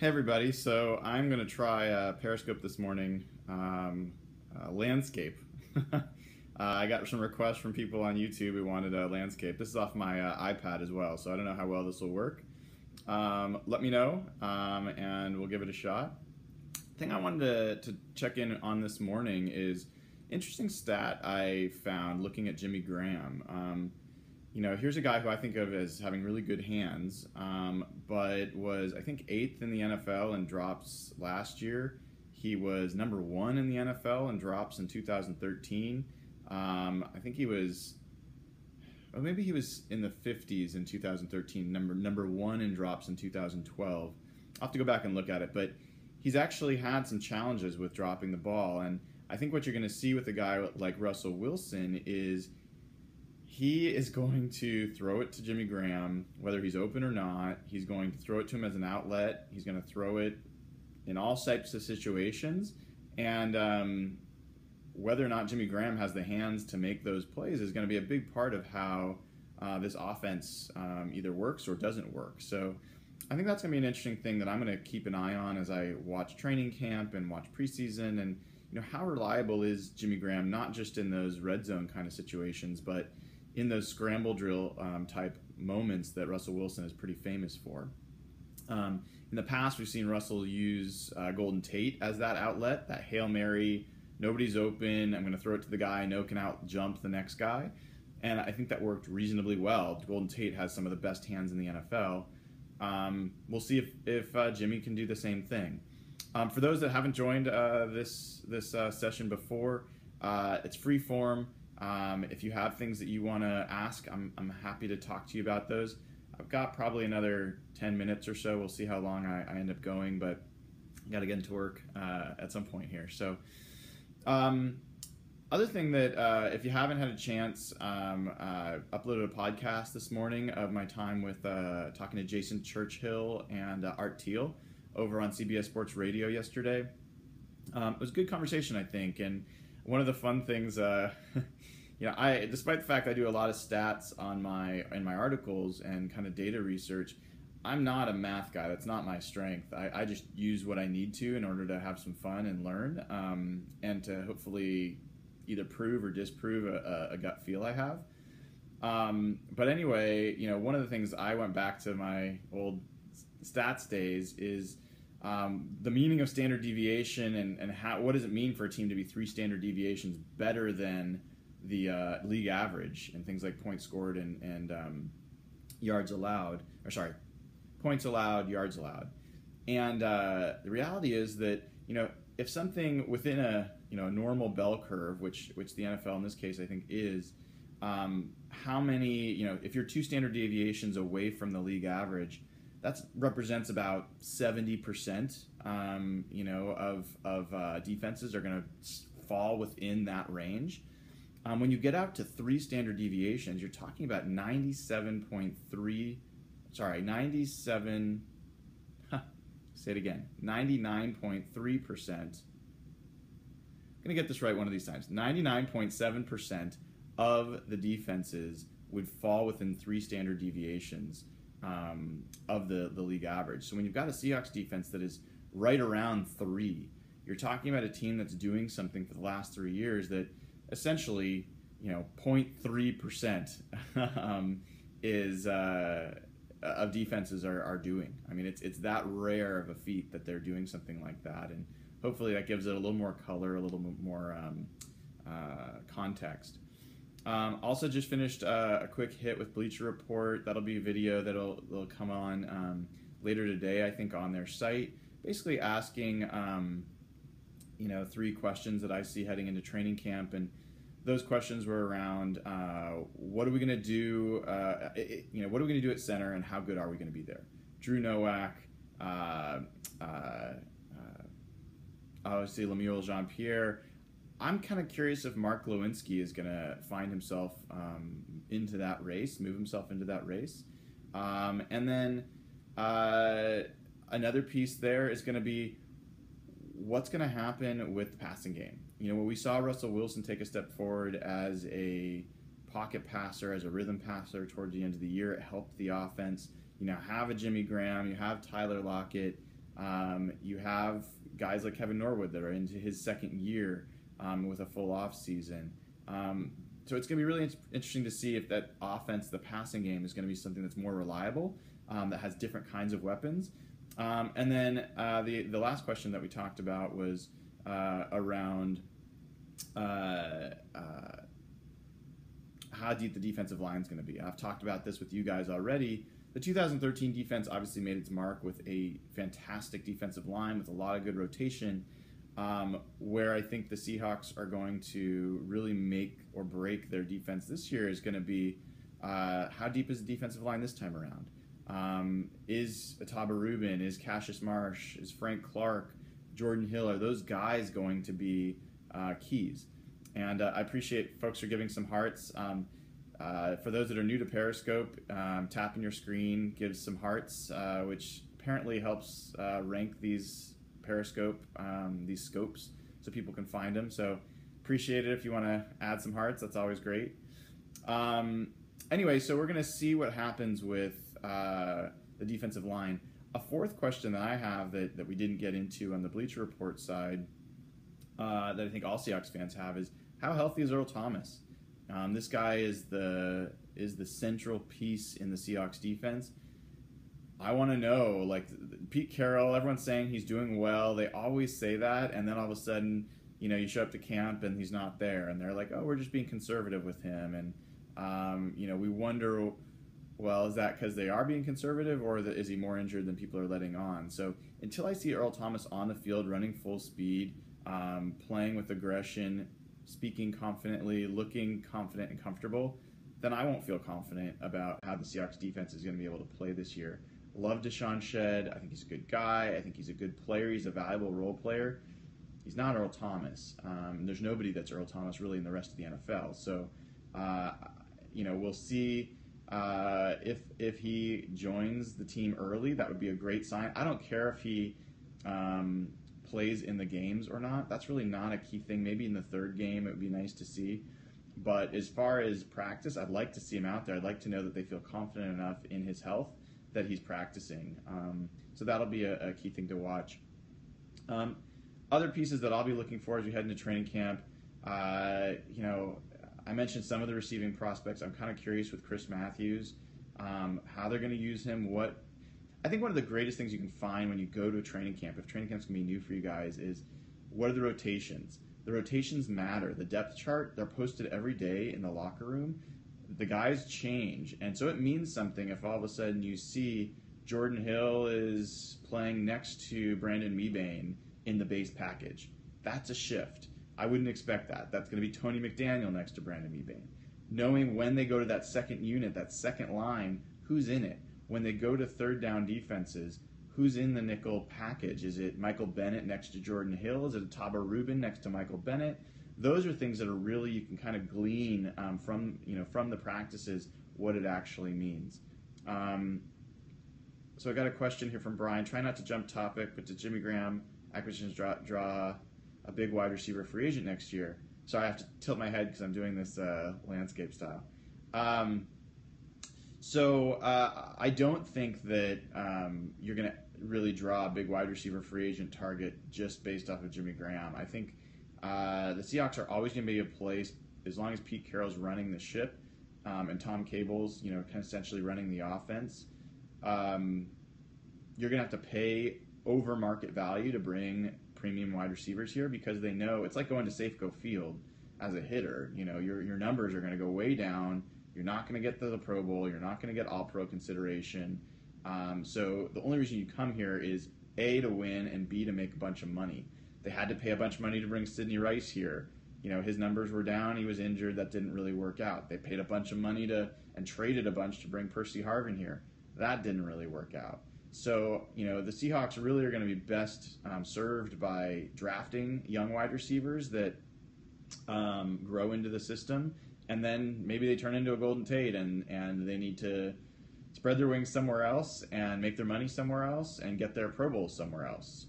Hey everybody, so I'm going to try Periscope this morning, landscape. I got some requests from people on YouTube who wanted a landscape. This is off my iPad as well, so I don't know how well this will work. Let me know, and we'll give it a shot. The thing I wanted to check in on this morning is interesting stat I found looking at Jimmy Graham. Here's a guy who I think of as having really good hands, but was, I think, 8th in the NFL in drops last year. He was number 1 in the NFL in drops in 2013. I think he was, or maybe he was in the 50s in 2013, number 1 in drops in 2012. I'll have to go back and look at it, but he's actually had some challenges with dropping the ball, and I think what you're going to see with a guy like Russell Wilson is he is going to throw it to Jimmy Graham, whether he's open or not. He's going to throw it to him as an outlet. He's going to throw it in all types of situations. And whether or not Jimmy Graham has the hands to make those plays is going to be a big part of how this offense either works or doesn't work. So I think that's going to be an interesting thing that I'm going to keep an eye on as I watch training camp and watch preseason. And how reliable is Jimmy Graham, not just in those red zone kind of situations, but in those scramble drill type moments that Russell Wilson is pretty famous for. In the past, we've seen Russell use Golden Tate as that outlet, that Hail Mary, nobody's open, I'm going to throw it to the guy I know can out jump the next guy. And I think that worked reasonably well. Golden Tate has some of the best hands in the NFL. We'll see if Jimmy can do the same thing. For those that haven't joined this session before, it's free form. If you have things that you want to ask, I'm happy to talk to you about those. I've got probably another 10 minutes or so. We'll see how long I end up going, but I got to get into work at some point here. So, other thing that if you haven't had a chance, uploaded a podcast this morning of my time with talking to Jason Churchill and Art Teal over on CBS Sports Radio yesterday. It was a good conversation, I think, and one of the fun things, despite the fact I do a lot of stats in my articles and kind of data research, I'm not a math guy. That's not my strength. I just use what I need to in order to have some fun and learn, and to hopefully either prove or disprove a gut feel I have. But anyway, one of the things I went back to my old stats days is the meaning of standard deviation and what does it mean for a team to be 3 standard deviations better than the league average and things like points scored and yards allowed, points allowed, yards allowed. And the reality is that, if something within a normal bell curve, which the NFL in this case I think is, how many, if you're 2 standard deviations away from the league average, that represents about 70%, of defenses are going to fall within that range. When you get out to 3 standard deviations, you're talking about 99.3%. I'm going to get this right one of these times. 99.7% of the defenses would fall within 3 standard deviations of the league average. So when you've got a Seahawks defense that is right around 3, you're talking about a team that's doing something for the last 3 years that essentially, 0.3% is of defenses are doing. I mean, it's that rare of a feat that they're doing something like that, and hopefully that gives it a little more color, a little more context. Also just finished a quick hit with Bleacher Report. That'll be a video that'll come on later today, I think, on their site, basically asking 3 questions that I see heading into training camp. And those questions were around what are we going to do what are we going to do at center, and how good are we going to be there? Drew Nowak, obviously Lemuel Jean-Pierre. I'm kind of curious if Mark Lewinsky is going to find himself into that race, move himself into that race. And then another piece there is going to be what's going to happen with the passing game. When we saw Russell Wilson take a step forward as a pocket passer, as a rhythm passer toward the end of the year, it helped the offense. You now have a Jimmy Graham, you have Tyler Lockett. You have guys like Kevin Norwood that are into his second year with a full off season. So it's going to be really interesting to see if that offense, the passing game, is going to be something that's more reliable, that has different kinds of weapons. And then the last question that we talked about was around how deep the defensive line is going to be. I've talked about this with you guys already. The 2013 defense obviously made its mark with a fantastic defensive line with a lot of good rotation. Where I think the Seahawks are going to really make or break their defense this year is going to be how deep is the defensive line this time around? Is Ataba Rubin, is Cassius Marsh, is Frank Clark, Jordan Hill, are those guys going to be keys? And I appreciate folks are giving some hearts. For those that are new to Periscope, tapping your screen gives some hearts, which apparently helps rank these Periscope, these scopes, so people can find them. So appreciate it if you want to add some hearts. That's always great. Anyway, so we're going to see what happens with the defensive line. A fourth question that I have that we didn't get into on the Bleacher Report side that I think all Seahawks fans have is how healthy is Earl Thomas? This guy is the central piece in the Seahawks defense. I want to know, like Pete Carroll, everyone's saying he's doing well. They always say that, and then all of a sudden, you show up to camp and he's not there, and they're like, oh, we're just being conservative with him. And, we wonder, well, is that because they are being conservative, or is he more injured than people are letting on? So until I see Earl Thomas on the field running full speed, playing with aggression, speaking confidently, looking confident and comfortable, then I won't feel confident about how the Seahawks defense is going to be able to play this year. Love Deshaun Shedd. I think he's a good guy. I think he's a good player. He's a valuable role player. He's not Earl Thomas. There's nobody that's Earl Thomas really in the rest of the NFL. So, we'll see if he joins the team early. That would be a great sign. I don't care if he plays in the games or not. That's really not a key thing. Maybe in the third game it would be nice to see. But as far as practice, I'd like to see him out there. I'd like to know that they feel confident enough in his health that he's practicing. So that'll be a key thing to watch. Other pieces that I'll be looking for as we head into training camp, I mentioned some of the receiving prospects. I'm kind of curious with Chris Matthews, how they're going to use him. I think one of the greatest things you can find when you go to a training camp, if training camp's going to be new for you guys, is what are the rotations? The rotations matter. The depth chart, they're posted every day in the locker room. The guys change, and so it means something if all of a sudden you see Jordan Hill is playing next to Brandon Mebane in the base package. That's a shift. I wouldn't expect that. That's going to be Tony McDaniel next to Brandon Mebane. Knowing when they go to that second unit, that second line, who's in it? When they go to third down defenses, who's in the nickel package? Is it Michael Bennett next to Jordan Hill? Is it Ataba Rubin next to Michael Bennett? Those are things that are really, you can kind of glean from the practices what it actually means. So I got a question here from Brian. Try not to jump topic, but did Jimmy Graham acquisitions draw a big wide receiver free agent next year? So I have to tilt my head because I'm doing this landscape style. So I don't think that you're going to really draw a big wide receiver free agent target just based off of Jimmy Graham. I think the Seahawks are always going to be a place, as long as Pete Carroll's running the ship and Tom Cable's, kind of essentially running the offense, you're going to have to pay over market value to bring premium wide receivers here, because they know it's like going to Safeco Field as a hitter. Your numbers are going to go way down. You're not going to get the Pro Bowl. You're not going to get All-Pro consideration. So the only reason you come here is A, to win, and B, to make a bunch of money. They had to pay a bunch of money to bring Sidney Rice here. His numbers were down. He was injured. That didn't really work out. They paid a bunch of money and traded a bunch to bring Percy Harvin here. That didn't really work out. So, the Seahawks really are going to be best served by drafting young wide receivers that grow into the system, and then maybe they turn into a Golden Tate, and they need to spread their wings somewhere else and make their money somewhere else and get their Pro Bowl somewhere else.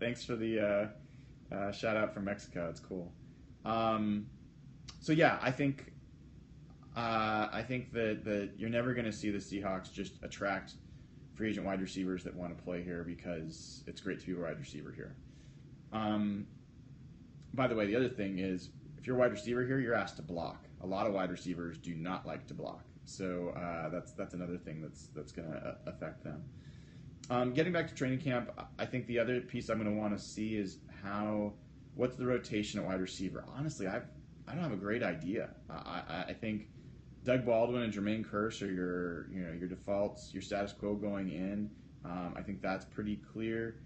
Thanks for the shout out from Mexico. It's cool. I think that you're never going to see the Seahawks just attract free agent wide receivers that want to play here because it's great to be a wide receiver here. By the way, the other thing is, if you're a wide receiver here, you're asked to block. A lot of wide receivers do not like to block, so that's another thing that's going to affect them. Getting back to training camp, I think the other piece I'm going to want to see is what's the rotation at wide receiver. Honestly, I don't have a great idea. I think Doug Baldwin and Jermaine Kearse are your defaults, your status quo going in. I think that's pretty clear.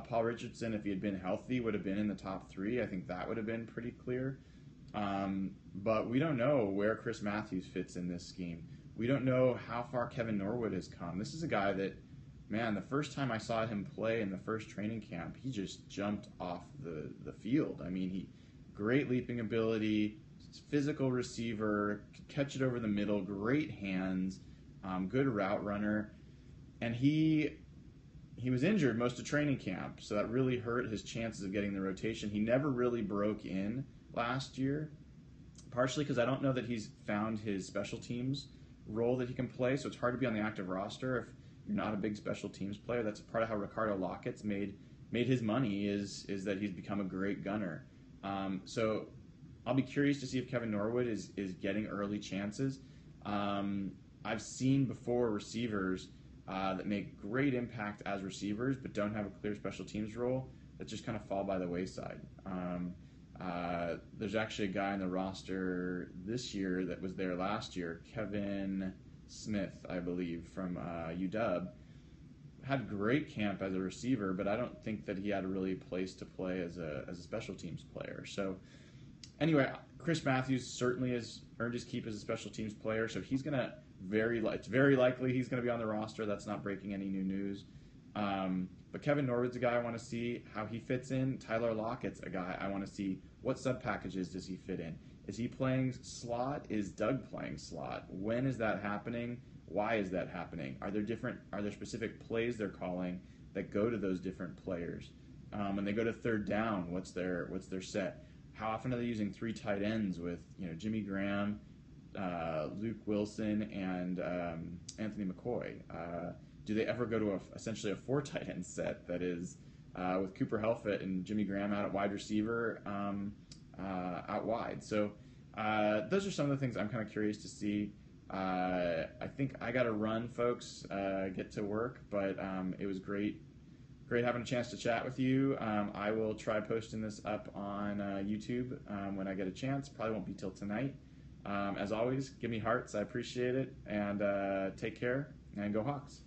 Paul Richardson, if he had been healthy, would have been in the top 3. I think that would have been pretty clear. But we don't know where Chris Matthews fits in this scheme. We don't know how far Kevin Norwood has come. This is a guy that, man, the first time I saw him play in the first training camp, he just jumped off the field. I mean, great leaping ability, physical receiver, could catch it over the middle, great hands, good route runner. And he was injured most of training camp, so that really hurt his chances of getting the rotation. He never really broke in last year, partially because I don't know that he's found his special teams role that he can play, so it's hard to be on the active roster if you're not a big special teams player. That's part of how Ricardo Lockett's made his money is that he's become a great gunner. So I'll be curious to see if Kevin Norwood is getting early chances. I've seen before receivers that make great impact as receivers but don't have a clear special teams role that just kind of fall by the wayside. There's actually a guy on the roster this year that was there last year, Kevin Smith, I believe, from UW. Had great camp as a receiver, but I don't think that he had a really place to play as a special teams player. So anyway, Chris Matthews certainly has earned his keep as a special teams player, so he's going to it's very likely he's going to be on the roster. That's not breaking any new news. But Kevin Norwood's a guy I want to see how he fits in. Tyler Lockett's a guy I want to see what sub-packages does he fit in. Is he playing slot? Is Doug playing slot? When is that happening? Why is that happening? Are there specific plays they're calling that go to those different players? When they go to third down, what's their set? How often are they using 3 tight ends with Jimmy Graham, Luke Wilson, and Anthony McCoy? Do they ever go to essentially a 4 tight end set that is with Cooper Helfett and Jimmy Graham out at wide receiver, out wide? So those are some of the things I'm kind of curious to see. I think I got to run, folks, get to work, but it was great having a chance to chat with you. I will try posting this up on YouTube when I get a chance. Probably won't be till tonight. As always, give me hearts. I appreciate it. And take care, and go Hawks.